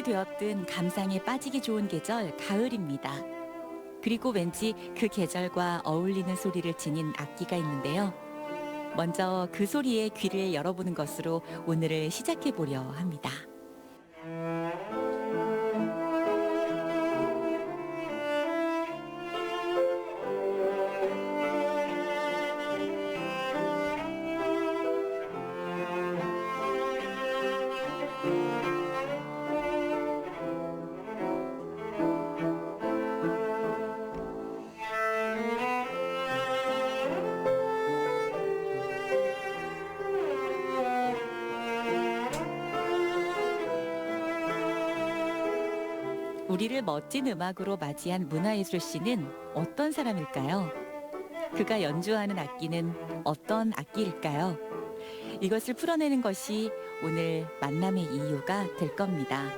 되었든 감상에 빠지기 좋은 계절 가을입니다. 그리고 왠지 그 계절과 어울리는 소리를 지닌 악기가 있는데요. 먼저 그 소리에 귀를 열어보는 것으로 오늘을 시작해 보려 합니다. 우리를 멋진 음악으로 맞이한 문화예술 씨는 어떤 사람일까요? 그가 연주하는 악기는 어떤 악기일까요? 이것을 풀어내는 것이 오늘 만남의 이유가 될 겁니다.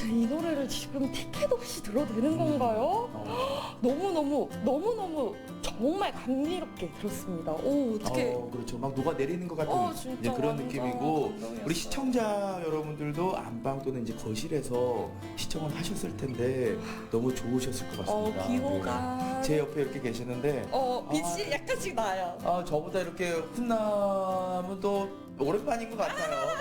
이 노래를 지금 티켓 없이 들어도 되는 건가요? 너무너무 정말 감미롭게 들었습니다. 오, 어떻게. 그렇죠. 막 녹아내리는 것 같은 진짜 이제 그런 완전 느낌이고, 감동이었어요. 우리 시청자 여러분들도 안방 또는 이제 거실에서 시청을 하셨을 텐데 너무 좋으셨을 것 같습니다. 비호가. 네. 제 옆에 이렇게 계시는데 빛이 약간씩 나요. 저보다 이렇게 훈남은 또 오랜만인 것 같아요.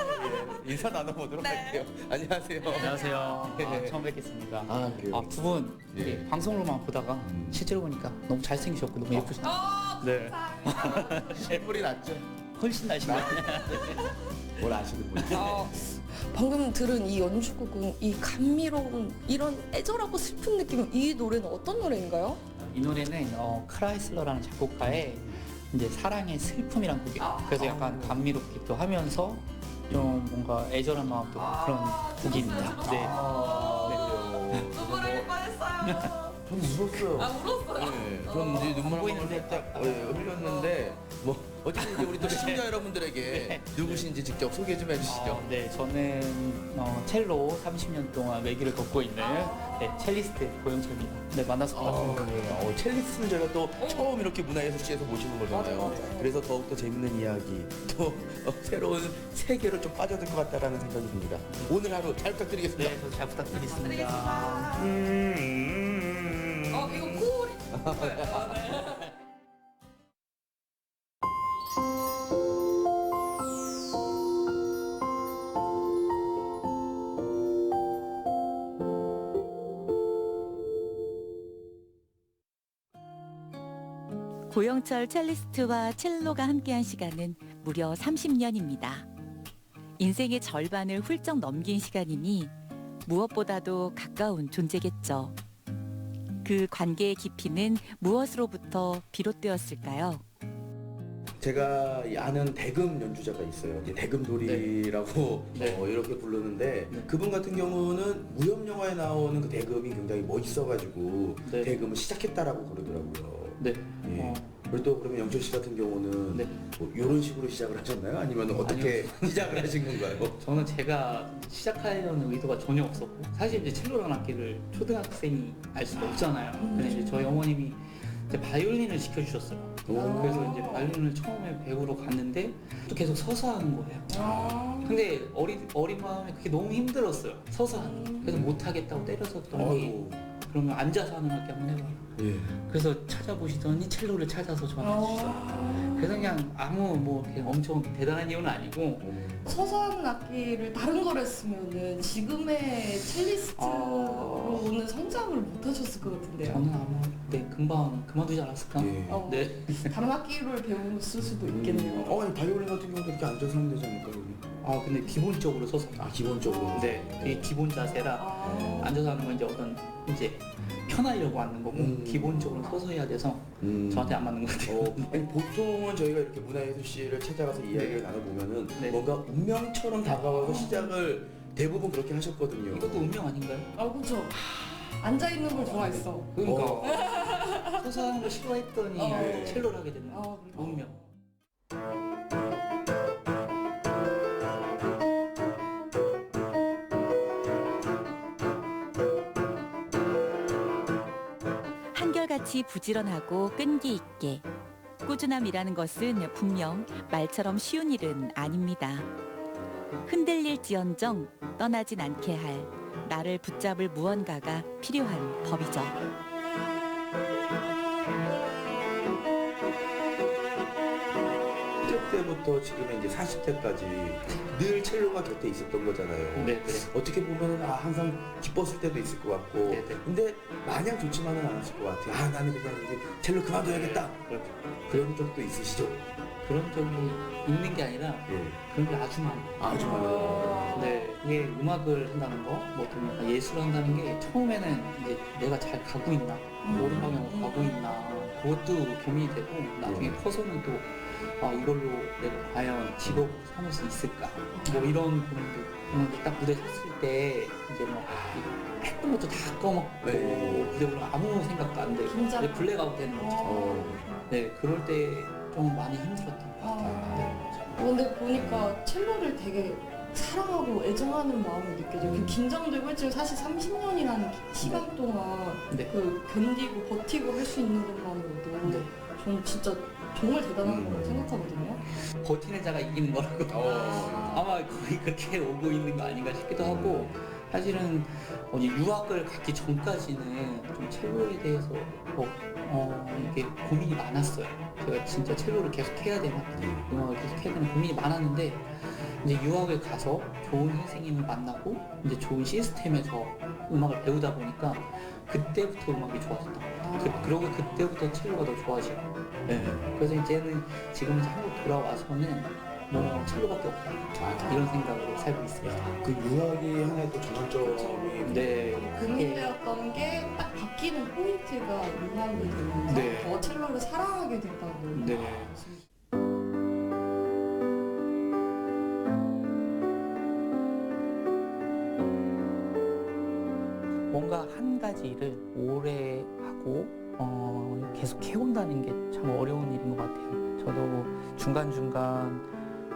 예, 인사 나눠보도록 할게요. 안녕하세요. 안녕하세요. 네. 처음 뵙겠습니다. 그래요. 두 분 예. 방송으로만 보다가 실제로 보니까 너무 잘생기셨고 너무 예쁘시네요. 네. 실물이 낫죠? 훨씬 나시네요. 뭘 아시는 분이 방금 들은 이 연주곡은 이 감미로운 이런 애절하고 슬픈 느낌, 이 노래는 어떤 노래인가요? 이 노래는 크라이슬러라는 작곡가의 이제 사랑의 슬픔이란 곡이에요. 그래서 약간 감미롭기도 하면서 좀 뭔가 애절한 마음도 그런 곡입니다. 네. 눈물을 뻔했어요. 전 울었어요. 울었어요? 네, 전 이제 눈물 보이는데. 살짝 흘렸는데 어쨌든 이제 우리 또 시청자 여러분들에게 누구신지 직접 소개 좀 해주시죠. 네, 저는 첼로 30년 동안 외길을 걷고 있는 첼리스트 고영철입니다. 네, 만나서 반갑습니다. 첼리스트는 저희가 또 처음 이렇게 문화예술시에서 모시는 거잖아요. 맞아요. 그래서 더욱더 재밌는 이야기, 또 새로운 세계로 좀 빠져들 것 같다라는 생각이 듭니다. 오늘 하루 잘 부탁드리겠습니다. 네, 저도 잘 부탁드리겠습니다. 이거 코골이. 고영철 첼리스트와 첼로가 함께한 시간은 무려 30년입니다. 인생의 절반을 훌쩍 넘긴 시간이니 무엇보다도 가까운 존재겠죠. 그 관계의 깊이는 무엇으로부터 비롯되었을까요? 제가 아는 대금 연주자가 있어요. 이제 대금돌이라고 네. 이렇게 부르는데 네. 그분 같은 경우는 무협 영화에 나오는 그 대금이 굉장히 멋있어가지고 네. 대금을 시작했다라고 그러더라고요. 네. 예. 그리고 또 그러면 영철 씨 같은 경우는 네. 이런 식으로 시작을 하셨나요? 아니면 어떻게 시작을 하신 건가요? 저는 제가 시작하려는 의도가 전혀 없었고 사실 이제 첼로라는 악기를 초등학생이 알 수가 없잖아요. 근데 이제 저희 어머님이 이제 바이올린을 시켜주셨어요. 그래서 이제 바이올린을 처음에 배우러 갔는데 또 계속 서서 하는 거예요. 근데 어린 마음에 그게 너무 힘들었어요. 서서 하는 게. 그래서 못하겠다고 때려섰더니 아이고. 그러면 앉아서 하는 악기 한번 해봐요. 예. 그래서 찾아보시더니 첼로를 찾아서 저한테 주셨어요. 그래서 그냥 아무 이렇게 엄청 대단한 이유는 아니고 서서 하는 악기를 다른 걸 했으면은 지금의 첼리스트로 오는 성장을 못 하셨을 것 같은데요. 저는 아마 금방 그만두지 않았을까? 예. 네. 다른 악기를 배웠을 수도 있겠네요. 아니 바이올린 같은 경우도 이렇게 앉아서 하면 되지 않을까 여기? 근데 기본적으로 서서. 기본적으로. 네. 그게 기본 자세라 앉아서 하는 건 이제 어떤 이제 편하려고 하는 거고 기본적으로 서서 해야 돼서 저한테 안 맞는 것 같아요. 아니, 보통은 저희가 이렇게 문화예술씨를 찾아가서 이야기를 나눠보면은 네. 뭔가 운명처럼 다가와서 시작을 대부분 그렇게 하셨거든요. 이것도 운명 아닌가요? 그쵸. 앉아있는 걸 좋아했어. 그러니까 서서 하는 거 싫어했더니 첼로를 하게 됐네. 그러니까. 운명. 첼로같이 부지런하고 끈기 있게. 꾸준함이라는 것은 분명 말처럼 쉬운 일은 아닙니다. 흔들릴지언정 떠나진 않게 할 나를 붙잡을 무언가가 필요한 법이죠. 때부터 지금의 이제 40대까지 늘 첼로가 곁에 있었던 거잖아요. 네, 네. 어떻게 보면은 항상 기뻤을 때도 있을 것 같고, 네, 네. 근데 마냥 좋지만은 않았을 것 같아요. 나는 그냥 이제 첼로 그만둬야겠다. 그렇죠. 그런 적도 있으시죠? 그런 적이 있는 게 아니라 예. 그런 게 아주 많아요. 아주 많아요. 네, 이게 음악을 한다는 거, 뭐 어떤 예술을 한다는 게 처음에는 이제 내가 잘 가고 있나, 옳은 방향으로 가고 있나, 그것도 고민이 되고 나중에 커서는 또 이걸로 내가 과연 직업으로 삼을 수 있을까, 뭐 이런 고민도. 딱 무대 섰을 때 이제 막 했던 것도 다 까먹고 네. 무대 올라 아무 생각도 안 들고 긴장. 이제 블랙아웃 되는 거죠. 네, 그럴 때 좀 많이 힘들었던 것 같아요. 근데 보니까 첼로를 되게 사랑하고 애정하는 마음이 느껴져요. 그 긴장되고 했지만 사실 30년이라는 시간 동안 네. 그 견디고 버티고 할 수 있는 것만으로도 네. 저는 진짜 정말 대단한 거라고 생각하거든요. 버티는 자가 이기는 거라고 아마 거의 그렇게 오고 있는 거 아닌가 싶기도 하고, 사실은 이제 유학을 가기 전까지는 좀 첼로에 대해서 이게 고민이 많았어요. 제가 진짜 첼로를 계속 해야 되나, 음악을 계속 해야 되나 고민이 많았는데, 이제 유학을 가서 좋은 선생님을 만나고 이제 좋은 시스템에서 음악을 배우다 보니까 그때부터 음악이 좋아졌던 것 같아요. 그러고 그때부터 첼로가 더 좋아지고. 네. 그래서 이제는 지금 이제 한국 돌아와서는 뭐 첼로밖에 없다, 이런 생각으로 살고 있습니다. 그 유학이 하나의 또 전환점이 네. 고민되었던 게 딱 바뀌는 포인트가 유학이 되면서 네. 더 첼로를 사랑하게 됐다고. 네. 뭔가 한 가지 일을 오래 하고 계속 해온다는 게 참 어려운 일인 것 같아요. 저도 중간중간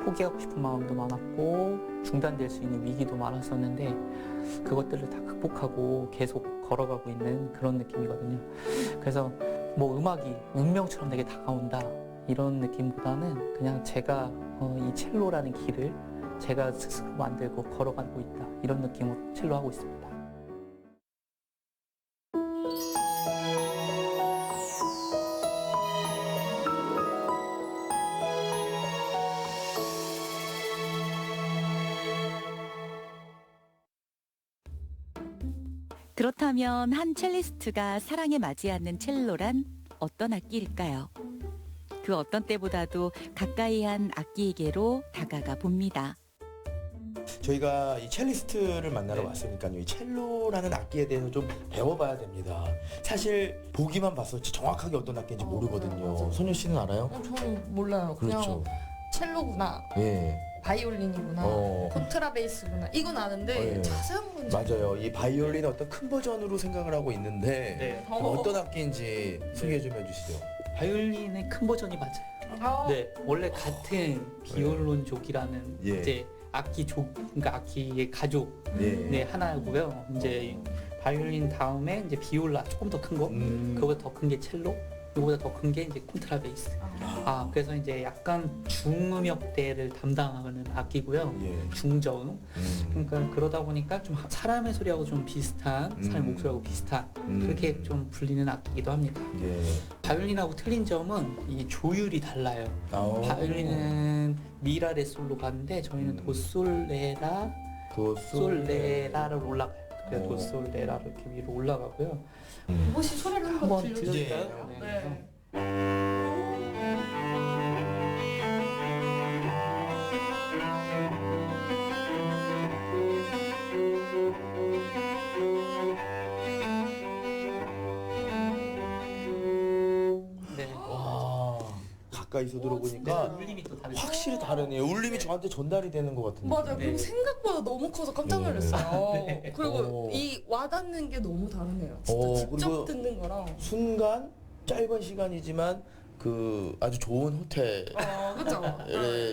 포기하고 싶은 마음도 많았고 중단될 수 있는 위기도 많았었는데 그것들을 다 극복하고 계속 걸어가고 있는 그런 느낌이거든요. 그래서 뭐 음악이 운명처럼 내게 다가온다 이런 느낌보다는 그냥 제가 이 첼로라는 길을 제가 스스로 만들고 걸어가고 있다, 이런 느낌으로 첼로 하고 있습니다. 그렇다면 한 첼리스트가 사랑에 맞이하는 첼로란 어떤 악기일까요? 그 어떤 때보다도 가까이 한 악기에게로 다가가 봅니다. 저희가 이 첼리스트를 만나러 네. 왔으니까요. 이 첼로라는 악기에 대해서 좀 배워봐야 됩니다. 사실 보기만 봤었지 정확하게 어떤 악기인지 모르거든요. 맞아요. 선효 씨는 알아요? 저는 몰라요. 그렇죠. 첼로구나, 예. 바이올린이구나, 콘트라베이스구나, 이건 아는데 예. 자세한 건 맞아요. 이 바이올린 어떤 큰 버전으로 생각을 하고 있는데 네. 어떤 악기인지 소개 좀 해주시죠. 바이올린의 큰 버전이 맞아요. 네, 원래 같은 비올론족이라는 예. 이제 그러니까 악기의 가족 예. 하나고요. 이제 바이올린 다음에 이제 비올라 조금 더 큰 거, 그거보다 더 큰 게 첼로, 그거보다 더 큰 게 이제 콘트라베이스. 그래서 이제 약간 중음역대를 담당하는 악기고요. 예. 중저음. 그러니까 그러다 보니까 좀 사람의 소리하고 좀 비슷한, 사람의 목소리하고 비슷한 그렇게 좀 불리는 악기이기도 합니다. 예. 바이올린하고 틀린 점은 이 조율이 달라요. 바이올린은 미라레 솔로 가는데 저희는 도솔레라, 솔레라를 올라가요. 그래서 도솔레라로 이렇게 위로 올라가고요. 혹시 소리를 한번 한번 들려주세요? 들려줄까요? 네. 네. 와, 가까이서 들어보니까 울림이 또 다르죠. 확실히 다르네요. 울림이 저한테 전달이 되는 것 같은데. 맞아요. 그리고 네. 생각보다 너무 커서 깜짝 놀랐어요. 그리고 오. 이 와닿는 게 너무 다르네요. 진짜 직접 그리고 듣는 거랑. 순간 짧은 시간이지만 그 아주 좋은 호텔에 그죠?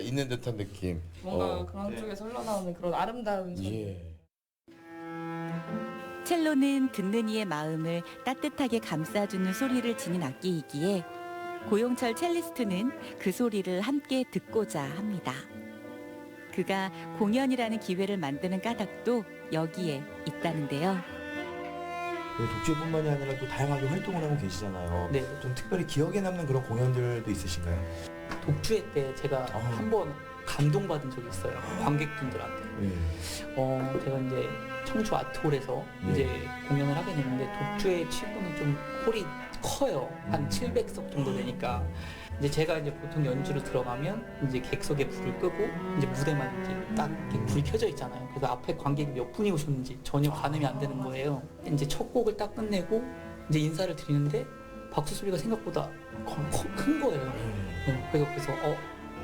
있는 듯한 느낌. 뭔가 그런 쪽에서 흘러나오는 그런 아름다운 소리. 예. 첼로는 듣는 이의 마음을 따뜻하게 감싸주는 소리를 지닌 악기이기에 고용철 첼리스트는 그 소리를 함께 듣고자 합니다. 그가 공연이라는 기회를 만드는 까닭도 여기에 있다는데요. 독주뿐만이 아니라 또 다양하게 활동을 하고 계시잖아요. 네. 좀 특별히 기억에 남는 그런 공연들도 있으신가요? 독주회 때 제가 한 번 감동받은 적이 있어요. 관객분들한테. 제가 이제 청주 아트홀에서 네. 이제 공연을 하게 됐는데 독주회 친구는 좀 홀이 커요. 한 700석 정도 되니까. 이제 제가 이제 보통 연주로 들어가면 이제 객석에 불을 끄고 이제 무대만 이제 딱 이렇게 불이 켜져 있잖아요. 그래서 앞에 관객이 몇 분이 오셨는지 전혀 가늠이 안 되는 거예요. 이제 첫 곡을 딱 끝내고 이제 인사를 드리는데 박수 소리가 생각보다 큰 거예요. 그래서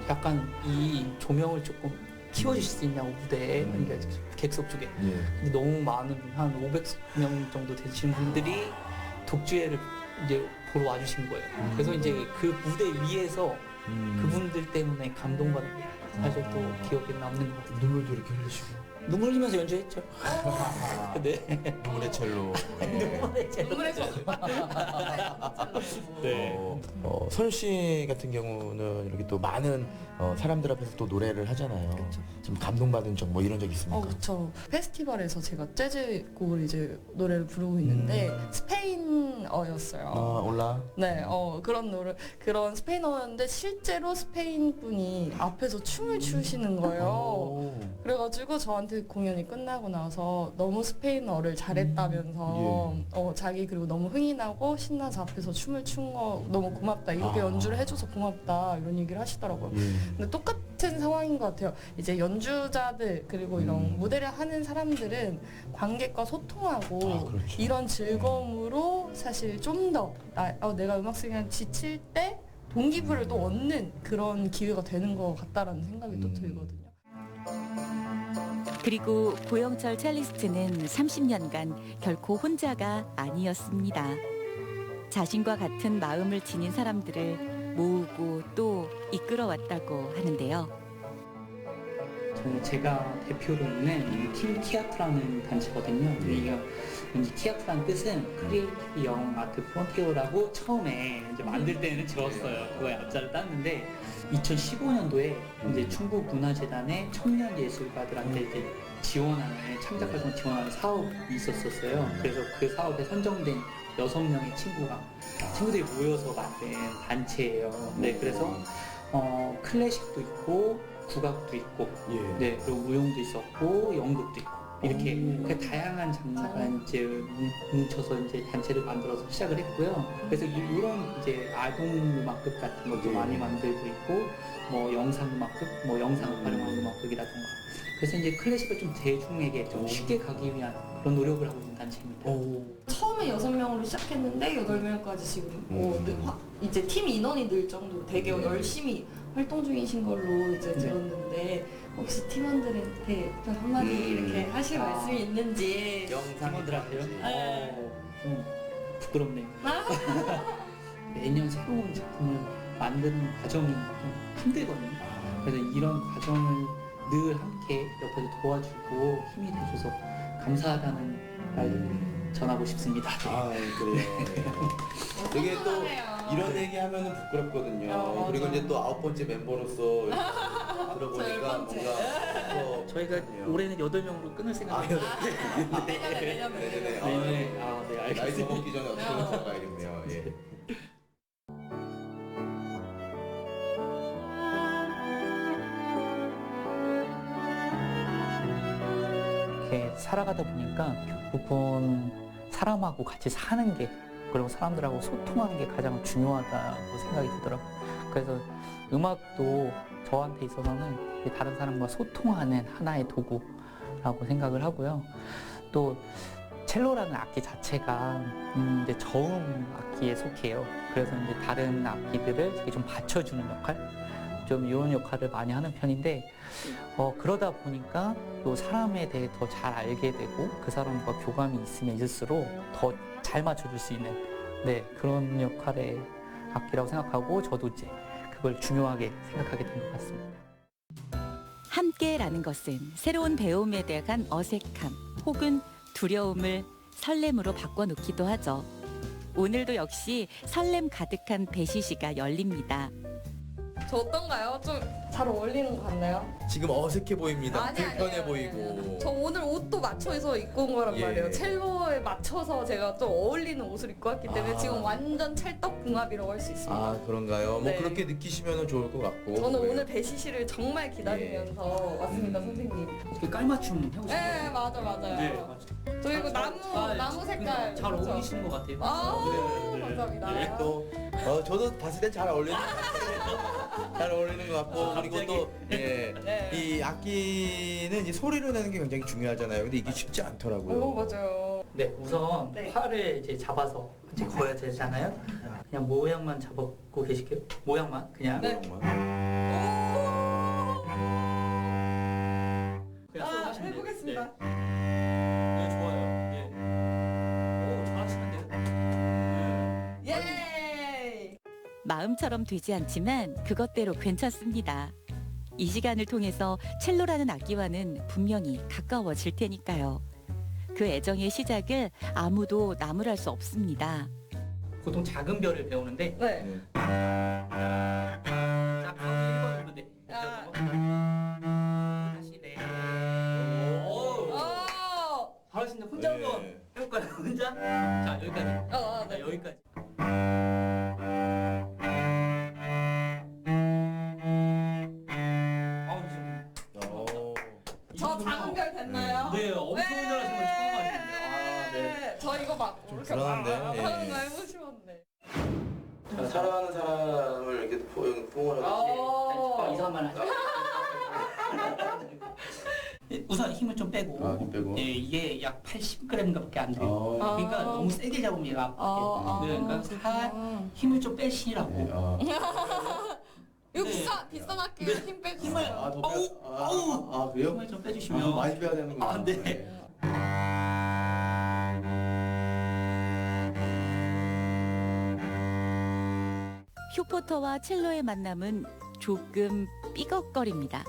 약간 이 조명을 조금 키워주실 수 있냐고 무대에 그러니까 객석 쪽에. 근데 너무 많은 한 500명 정도 되시는 분들이 독주회를 이제 보러 와주신 거예요. 그래서 이제 그 무대 위에서 그분들 때문에 감동받은 게 사실 또 기억에 남는 것 같아요. 눈물도 이렇게 흘리시고. 눈물 흘리면서 연주했죠. 네. 눈물의 첼로. 눈물의 첼로. 눈물에서 네. 선우 씨 같은 경우는 이렇게 또 많은 사람들 앞에서 또 노래를 하잖아요. 좀 감동받은 적 뭐 이런 적 있습니까? 그렇죠. 페스티벌에서 제가 재즈 곡을 이제 노래를 부르고 있는데 스페인어였어요. 올라. 네, 그런 노래, 그런 스페인어였는데 실제로 스페인 분이 앞에서 춤을 추시는 거예요. 그래가지고 저한테 공연이 끝나고 나서 너무 스페인어를 잘했다면서 자기 그리고 너무 흥이 나고 신나서 앞에서 춤을 춘 거 너무 고맙다, 이렇게 연주를 해줘서 고맙다, 이런 얘기를 하시더라고요. 근데 똑같은 상황인 것 같아요. 이제 연주자들 그리고 이런 무대를 하는 사람들은 관객과 소통하고 그렇죠. 이런 즐거움으로 사실 좀 더 내가 음악 쓰기에 지칠 때 동기부여를 또 얻는 그런 기회가 되는 것 같다라는 생각이 또 들거든요. 그리고 고영철 첼리스트는 30년간 결코 혼자가 아니었습니다. 자신과 같은 마음을 지닌 사람들을 모으고 또 이끌어왔다고 하는데요. 제가 대표로 있는 팀 키아트라는 단체거든요. 이게 왠지 키아트라는 뜻은 크리에이티브 영 아트 프론티어라고 처음에 이제 만들 때는 지었어요. 그거에 앞자를 땄는데 2015년도에 이제 충북 문화재단의 청년 예술가들한테 이제 지원하는 창작 활동 지원하는 사업이 있었어요. 그래서 그 사업에 선정된 6명의 친구들이 모여서 만든 단체예요. 네, 그래서 클래식도 있고 국악도 있고, 네, 그리고 무용도 있었고, 연극도 있고, 이렇게 그 다양한 장르가 이제 뭉쳐서 이제 단체를 만들어서 시작을 했고요. 그래서 이런 이제 아동 음악극 같은 것도 많이 만들고 있고, 뭐 영상 음악극, 뭐 영상을 활용한 음악극이라든가. 그래서 이제 클래식을 좀 대중에게 좀 쉽게 가기 위한 그런 노력을 하고 있는 단체입니다. 처음에 6명으로 시작했는데 8명까지 지금 이제 팀 인원이 늘 정도로 되게 열심히 활동 중이신 걸로 이제 들었는데 혹시 팀원들한테 또 한마디 이렇게 하실 말씀이 있는지. 팀원들한테요? 부끄럽네요. 매년 새로운 작품을 만드는 과정이 좀 힘들거든요. 그래서 이런 과정을 늘 함께 옆에서 도와주고 힘이 돼줘서 감사하다는 말을 전하고 싶습니다. 그래요. 되게 또 이런 얘기 하면은 부끄럽거든요. 그리고 이제 또 9번째 멤버로서 들어보니까 뭔가 저희가 올해는 8명으로 끊을 생각입니다. 내년에. 네네네. 네, 나이 알겠습니다. 먹기 전에 어떻게 들어가야겠네요. 예. 이렇게 살아가다 보니까 결국은 사람하고 같이 사는 게, 그리고 사람들하고 소통하는 게 가장 중요하다고 생각이 들더라고요. 그래서 음악도 저한테 있어서는 다른 사람과 소통하는 하나의 도구라고 생각을 하고요. 또 첼로라는 악기 자체가 이제 저음 악기에 속해요. 그래서 이제 다른 악기들을 이렇게 좀 받쳐주는 역할, 좀 이런 역할을 많이 하는 편인데, 그러다 보니까 또 사람에 대해 더 잘 알게 되고 그 사람과 교감이 있으면 있을수록 더 잘 맞춰줄 수 있는, 네, 그런 역할의 악기라고 생각하고 저도 이제 그걸 중요하게 생각하게 된 것 같습니다. 함께라는 것은 새로운 배움에 대한 어색함 혹은 두려움을 설렘으로 바꿔놓기도 하죠. 오늘도 역시 설렘 가득한 배시시가 열립니다. 저 어떤가요? 좀 잘 어울리는 것 같나요? 지금 어색해 보입니다. 불편해 아니에요. 보이고. 저 오늘 옷도 맞춰서 입고 온 거란 예. 말이에요. 첼로에 맞춰서 제가 좀 어울리는 옷을 입고 왔기 때문에 아. 지금 완전 찰떡궁합이라고 할 수 있습니다. 아 그런가요? 뭐 네. 그렇게 느끼시면 좋을 것 같고. 저는 오늘 배시시를 정말 기다리면서 왔습니다, 선생님. 이렇게 깔맞춤 해보신 네, 거예요? 맞아요. 네, 맞아요. 저 이거 나무 색깔. 잘 그렇죠? 어울리시는 것 같아요. 아, 네, 네, 감사합니다. 네. 또 저도 봤을 땐 잘 어울리는 잘 어울리는 것 같고 그리고 갑자기? 또 예, 네. 이 악기는 이제 소리를 내는 게 굉장히 중요하잖아요. 근데 이게 쉽지 않더라고요. 맞아요. 네, 우선 네. 팔을 이제 잡아서 이제 거야 되잖아요. 그냥 모양만 잡고 계실게요. 모양만 그냥. 네. 정말. 그냥 써 하시면 돼요. 해보겠습니다. 네. 네, 좋아요. 네. 오, 잘하시는데요? 네. 예! 마음처럼 되지 않지만 그것대로 괜찮습니다. 이 시간을 통해서 첼로라는 악기와는 분명히 가까워질 테니까요. 그 애정의 시작을 아무도 나무랄 수 없습니다. 보통 작은 별을 배우는데 네. 네. 자, 가운데 1번 정도 돼. 아. 다시 네. 오. 잘하시는데 혼자 네. 한번 해볼까요? 혼자? 자, 여기까지. 자, 네. 여기까지. 아우, 어. 저 작은 별 됐나요? 네, 엄청 잘하시는 걸 처음 봤는데. 아, 네. 저 이거 막 좀 이렇게 불안한데, 예. 하는 거 해보시면 사랑하는 사람을 이렇게 포옹을 어. 이상한 말 하지. 우선 힘을 좀 빼고. 아, 힘 빼고. 예, 이게 약 80g밖에 안 돼요. 어. 그러니까 아. 너무 세게 잡으면 얘가 아프게. 네, 그러니까 살 힘을 좀 빼시라고. 네, 아. 이거 네. 비싼 악기 힘 빼주세요. 더 아우! 그래요? 힘을 좀 빼주시면. 많이 빼야 되는구나. 아, 네. 휴포터와 첼로의 만남은 조금 삐걱거립니다.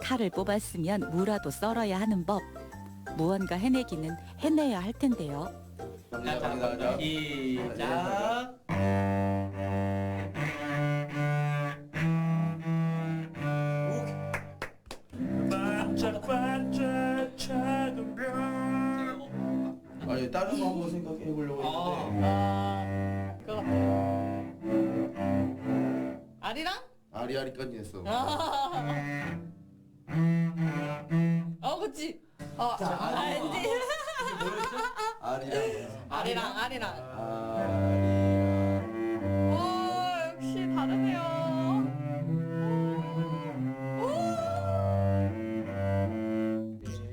칼을 뽑았으면 무라도 썰어야 하는 법. 무언가 해내기는 해내야 할 텐데요. 갑니다. 시작. 아니 다른 거 한번 생각해 보려고 했는데 그거 같아요. 아리랑? 아리아리까지 했어. 그치. 알지. 아리랑. 아리랑. 아리랑. 오, 역시 다르네요.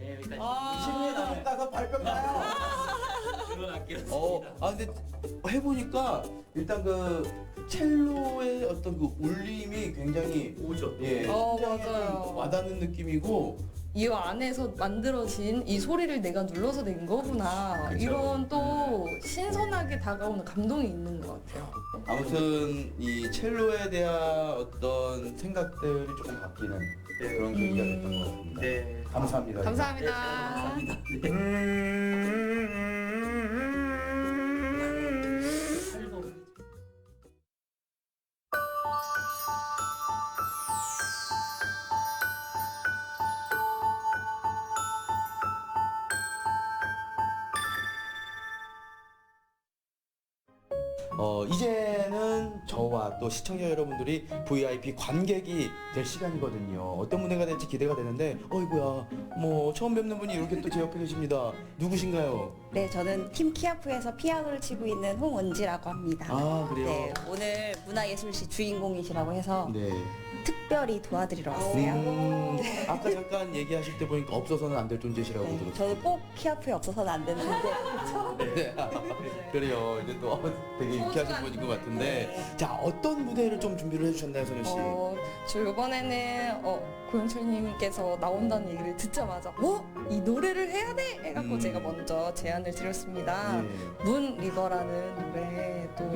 네, 여기까지. 아, 따서 발병 나요. 그런 악기였습니다. 근데 해보니까 일단 그 첼로의 어떤 그 울림이 굉장히 오죠. 예, 맞아요. 와닿는 느낌이고 이 안에서 만들어진 이 소리를 내가 눌러서 낸 거구나. 그쵸. 이런 또 신선하게 다가오는 감동이 있는 것 같아요. 아무튼 이 첼로에 대한 어떤 생각들이 조금 바뀌는 네. 그런 계기가 됐던 것 같습니다. 네. 감사합니다. 감사합니다. 감사합니다. 네. 이제는 저와 또 시청자 여러분들이 VIP 관객이 될 시간이거든요. 어떤 무대가 될지 기대가 되는데, 어이구야, 뭐 처음 뵙는 분이 이렇게 또 제 옆에 계십니다. 누구신가요? 네, 저는 팀 키아프에서 피아노를 치고 있는 홍은지라고 합니다. 아, 그래요? 네, 오늘 문화예술시 주인공이시라고 해서 네. 특별히 도와드리러 왔어요. 아까 잠깐 얘기하실 때 보니까 없어서는 안 될 존재시라고 네, 들었어요. 저는 꼭 키아프에 없어서는 안 되는데 네. 그래요. 이제 또 되게 유쾌하신 분인 것 같은데, 자 어떤 무대를 좀 준비를 해주셨나요, 선우 씨? 저 이번에는 고영철님께서 나온다는 얘기를 듣자마자 이 노래를 해야 돼 해갖고 제가 먼저 제안을 드렸습니다. 네. 문 리버라는 노래 또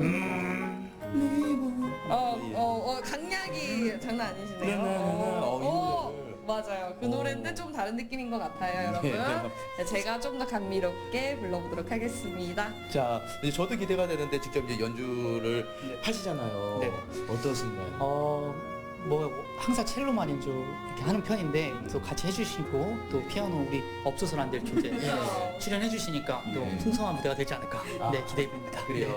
강약이 장난 아니시네요. 이 노래를 맞아요. 그 노래인데 좀 다른 느낌인 것 같아요, 여러분. 네. 제가 좀 더 감미롭게 불러보도록 하겠습니다. 자, 이제 저도 기대가 되는데 직접 이제 연주를 네. 하시잖아요. 네. 어떠신가요? 뭐 항상 첼로만 연주 이렇게 하는 편인데 또 같이 해주시고 또 피아노 우리 없어서는 안 될 존재 출연해 주시니까 또 네. 풍성한 무대가 되지 않을까 아. 네 기대됩니다. 그래요.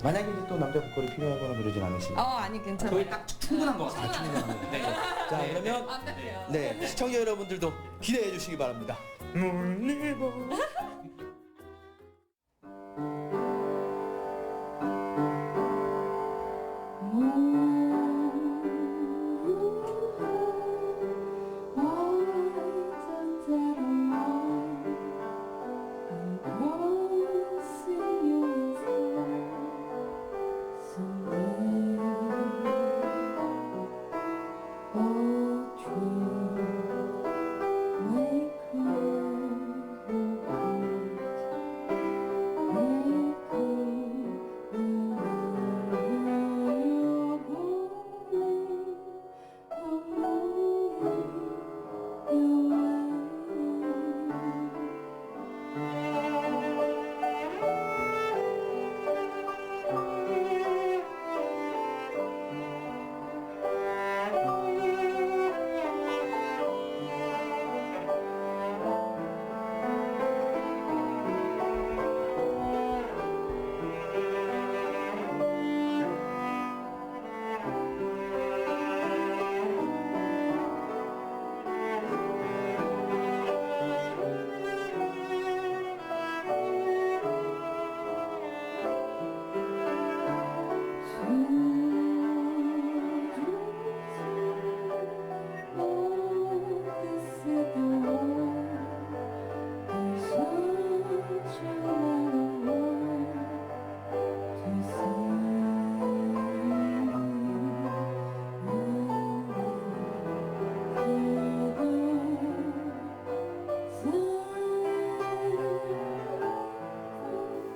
만약에 이제 또 남자 보컬이 필요하거나 그러진 않으시나요? 아니 괜찮아요. 저희 딱 충분한 것 같아요. 네. 자, 네. 그러면 완벽해요. 네, 시청자 여러분들도 기대해 주시기 바랍니다.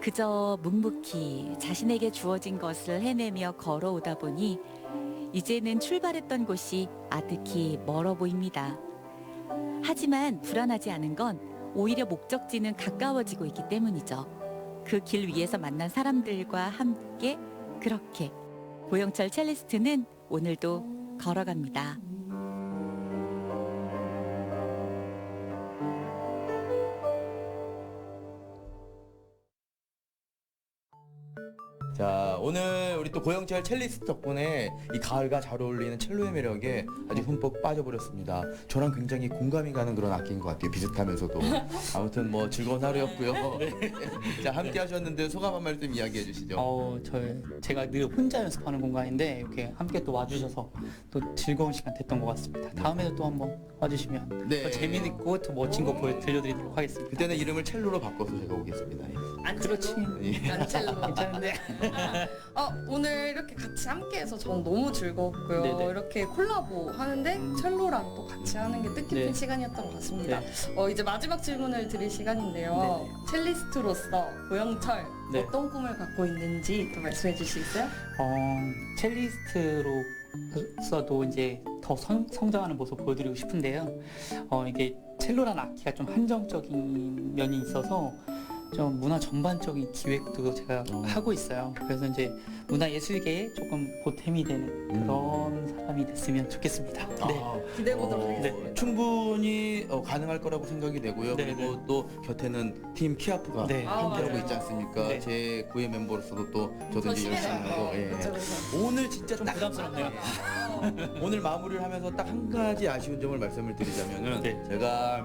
그저 묵묵히 자신에게 주어진 것을 해내며 걸어오다 보니 이제는 출발했던 곳이 아득히 멀어 보입니다. 하지만 불안하지 않은 건 오히려 목적지는 가까워지고 있기 때문이죠. 그 길 위에서 만난 사람들과 함께 그렇게 고영철 첼리스트는 오늘도 걸어갑니다. 자, 오늘 우리 또 고영철 첼리스트 덕분에 이 가을과 잘 어울리는 첼로의 매력에 아주 흠뻑 빠져버렸습니다. 저랑 굉장히 공감이 가는 그런 악기인 것 같아요. 비슷하면서도. 아무튼 뭐 즐거운 하루였고요. 자, 함께 하셨는데 소감 한 말씀 이야기해 주시죠. 제가 늘 혼자 연습하는 공간인데 이렇게 함께 또 와주셔서 또 즐거운 시간 됐던 것 같습니다. 다음에도 또 한번 와주시면 네. 더 재미있고 더 멋진 거 들려드리도록 하겠습니다. 그때는 이름을 첼로로 바꿔서 제가 오겠습니다. 그렇지. 예. 안첼로. 괜찮은데. 오늘 이렇게 같이 함께해서 전 너무 즐거웠고요. 네네. 이렇게 콜라보 하는데 첼로랑 또 같이 하는 게 뜻깊은 네. 시간이었던 것 같습니다. 네. 이제 마지막 질문을 드릴 시간인데요. 첼리스트로서 고영철 네. 어떤 꿈을 갖고 있는지 또 말씀해 주시겠어요? 첼리스트로서도 이제 더 성장하는 모습 보여드리고 싶은데요. 이게 첼로라는 악기가 좀 한정적인 면이 있어서 좀 문화 전반적인 기획도 제가 하고 있어요. 그래서 이제 문화 예술계에 조금 보탬이 되는 그런 사람이 됐으면 좋겠습니다. 네. 기대해 보도록 하겠습니다. 충분히 가능할 거라고 생각이 되고요. 네, 그리고 또 곁에는 팀 키아프가 네. 함께하고 맞아요. 있지 않습니까? 네. 제 구의 멤버로서도 또 저도 이제 열심히 하고 예. 그쵸. 오늘 진짜 좀 딱 부담스럽네요. 오늘 마무리를 하면서 딱 한 가지 아쉬운 점을 말씀을 드리자면은 네. 제가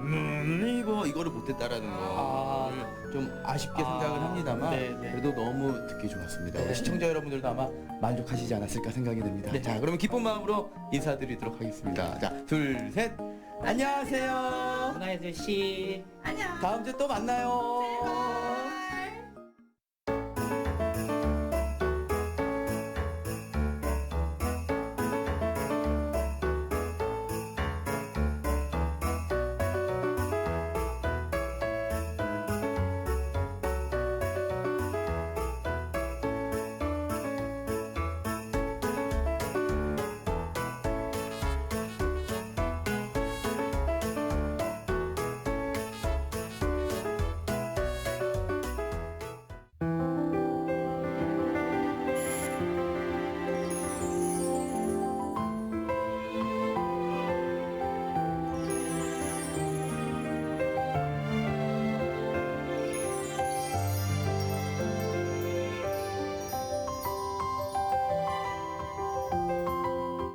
이거를 못했다라는 거를 좀 아쉽게 생각을 합니다만 네, 네. 그래도 너무 듣기 좋았습니다. 네. 우리 시청자 여러분들도 아마 만족하시지 않았을까 생각이 듭니다. 네. 자, 그러면 기쁜 마음으로 인사드리도록 하겠습니다. 자, 둘, 셋, 안녕하세요. 문화예술 씨. 안녕. 다음 주에 또 만나요.